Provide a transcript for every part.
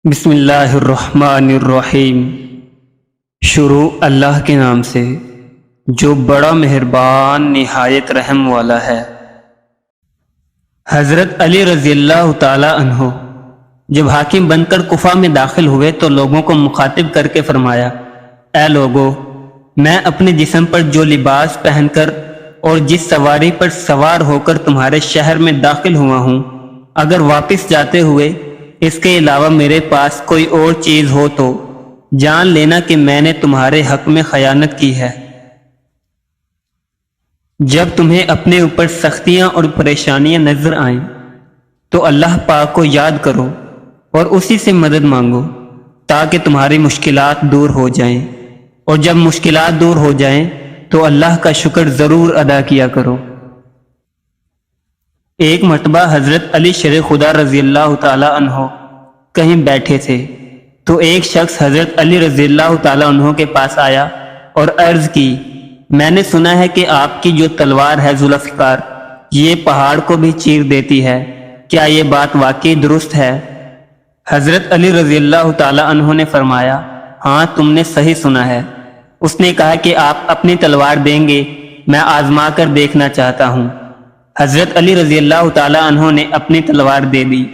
بسم اللہ الرحمن الرحیم۔ شروع اللہ کے نام سے جو بڑا مہربان نہایت رحم والا ہے۔ حضرت علی رضی اللہ تعالی عنہ جب حاکم بن کر کوفہ میں داخل ہوئے تو لوگوں کو مخاطب کر کے فرمایا، اے لوگو، میں اپنے جسم پر جو لباس پہن کر اور جس سواری پر سوار ہو کر تمہارے شہر میں داخل ہوا ہوں، اگر واپس جاتے ہوئے اس کے علاوہ میرے پاس کوئی اور چیز ہو تو جان لینا کہ میں نے تمہارے حق میں خیانت کی ہے۔ جب تمہیں اپنے اوپر سختیاں اور پریشانیاں نظر آئیں تو اللہ پاک کو یاد کرو اور اسی سے مدد مانگو تاکہ تمہاری مشکلات دور ہو جائیں، اور جب مشکلات دور ہو جائیں تو اللہ کا شکر ضرور ادا کیا کرو۔ ایک مرتبہ حضرت علی شیر خدا رضی اللہ تعالی عنہ کہیں بیٹھے تھے تو ایک شخص حضرت علی رضی اللہ تعالی عنہ کے پاس آیا اور عرض کی، میں نے سنا ہے کہ آپ کی جو تلوار ہے ذوالفقار یہ پہاڑ کو بھی چیر دیتی ہے، کیا یہ بات واقعی درست ہے؟ حضرت علی رضی اللہ تعالی عنہ نے فرمایا، ہاں تم نے صحیح سنا ہے۔ اس نے کہا کہ آپ اپنی تلوار دیں گے، میں آزما کر دیکھنا چاہتا ہوں۔ حضرت علی رضی اللہ تعالی عنہ نے اپنی تلوار دے دی۔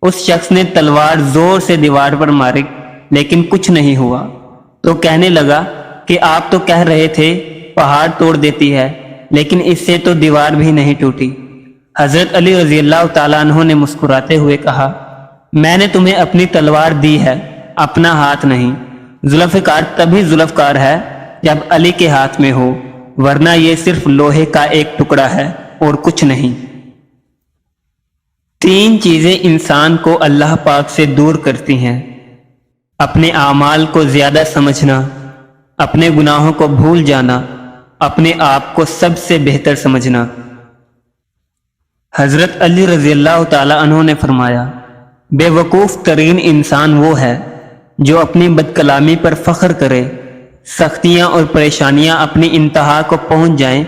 اس شخص نے تلوار زور سے دیوار پر ماری لیکن کچھ نہیں ہوا تو کہنے لگا کہ آپ تو کہہ رہے تھے پہاڑ توڑ دیتی ہے، لیکن اس سے تو دیوار بھی نہیں ٹوٹی۔ حضرت علی رضی اللہ تعالی عنہ نے مسکراتے ہوئے کہا، میں نے تمہیں اپنی تلوار دی ہے، اپنا ہاتھ نہیں۔ ذوالفقار تبھی ذوالفقار ہے جب علی کے ہاتھ میں ہو، ورنہ یہ صرف لوہے کا ایک ٹکڑا ہے اور کچھ نہیں۔ تین چیزیں انسان کو اللہ پاک سے دور کرتی ہیں: اپنے اعمال کو زیادہ سمجھنا، اپنے گناہوں کو بھول جانا، اپنے آپ کو سب سے بہتر سمجھنا۔ حضرت علی رضی اللہ تعالی عنہ نے فرمایا، بے وقوف ترین انسان وہ ہے جو اپنی بدکلامی پر فخر کرے، سختیاں اور پریشانیاں اپنی انتہا کو پہنچ جائیں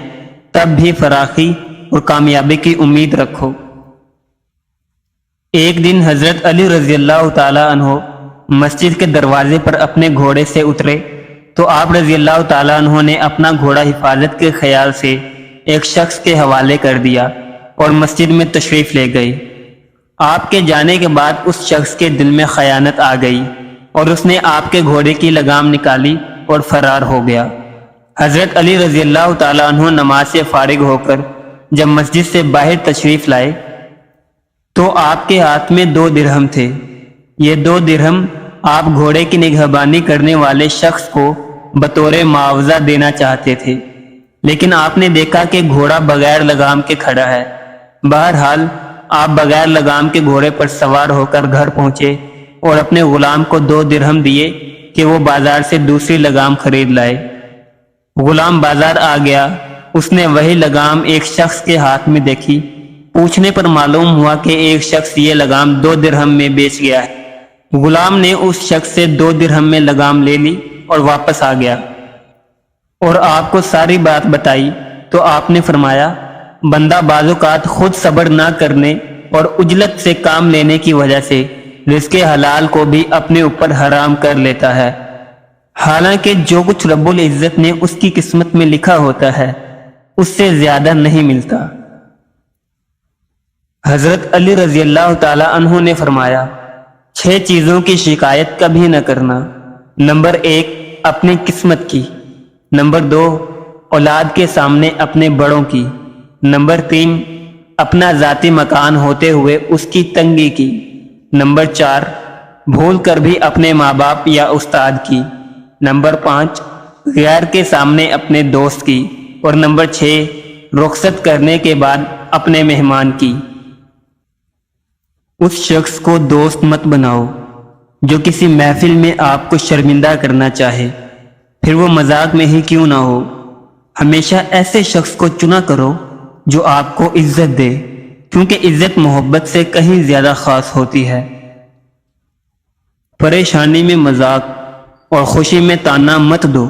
تب بھی فراخی اور کامیابی کی امید رکھو۔ ایک دن حضرت علی رضی اللہ تعالی عنہ مسجد کے دروازے پر اپنے گھوڑے سے اترے تو آپ رضی اللہ تعالی عنہ نے اپنا گھوڑا حفاظت کے خیال سے ایک شخص کے حوالے کر دیا اور مسجد میں تشریف لے گئے۔ آپ کے جانے کے بعد اس شخص کے دل میں خیانت آ گئی اور اس نے آپ کے گھوڑے کی لگام نکالی اور فرار ہو گیا۔ حضرت علی رضی اللہ تعالی عنہ نماز سے فارغ ہو کر جب مسجد سے باہر تشریف لائے تو آپ کے ہاتھ میں 2 درہم تھے۔ یہ 2 درہم آپ گھوڑے کی نگہبانی کرنے والے شخص کو بطور معاوضہ دینا چاہتے تھے، لیکن آپ نے دیکھا کہ گھوڑا بغیر لگام کے کھڑا ہے۔ بہرحال آپ بغیر لگام کے گھوڑے پر سوار ہو کر گھر پہنچے اور اپنے غلام کو 2 درہم دیے کہ وہ بازار سے دوسری لگام خرید لائے۔ غلام بازار آ گیا، اس نے وہی لگام ایک شخص کے ہاتھ میں دیکھی۔ پوچھنے پر معلوم ہوا کہ ایک شخص یہ لگام 2 درہم میں بیچ گیا ہے۔ غلام نے اس شخص سے 2 درہم میں لگام لے لی اور واپس آ گیا اور آپ کو ساری بات بتائی تو آپ نے فرمایا، بندہ بعض اوقات خود صبر نہ کرنے اور عجلت سے کام لینے کی وجہ سے رزق حلال کو بھی اپنے اوپر حرام کر لیتا ہے، حالانکہ جو کچھ رب العزت نے اس کی قسمت میں لکھا ہوتا ہے اس سے زیادہ نہیں ملتا۔ حضرت علی رضی اللہ تعالی عنہ نے فرمایا، 6 چیزوں کی شکایت کبھی نہ کرنا۔ نمبر 1 اپنی قسمت کی، نمبر 2 اولاد کے سامنے اپنے بڑوں کی، نمبر 3 اپنا ذاتی مکان ہوتے ہوئے اس کی تنگی کی، نمبر 4 بھول کر بھی اپنے ماں باپ یا استاد کی، نمبر 5 غیر کے سامنے اپنے دوست کی، اور نمبر 6 رخصت کرنے کے بعد اپنے مہمان کی۔ اس شخص کو دوست مت بناؤ جو کسی محفل میں آپ کو شرمندہ کرنا چاہے، پھر وہ مذاق میں ہی کیوں نہ ہو۔ ہمیشہ ایسے شخص کو چنا کرو جو آپ کو عزت دے، کیونکہ عزت محبت سے کہیں زیادہ خاص ہوتی ہے۔ پریشانی میں مذاق اور خوشی میں تانا مت دو،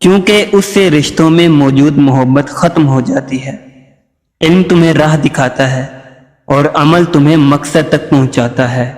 کیونکہ اس سے رشتوں میں موجود محبت ختم ہو جاتی ہے۔ علم تمہیں راہ دکھاتا ہے اور عمل تمہیں مقصد تک پہنچاتا ہے۔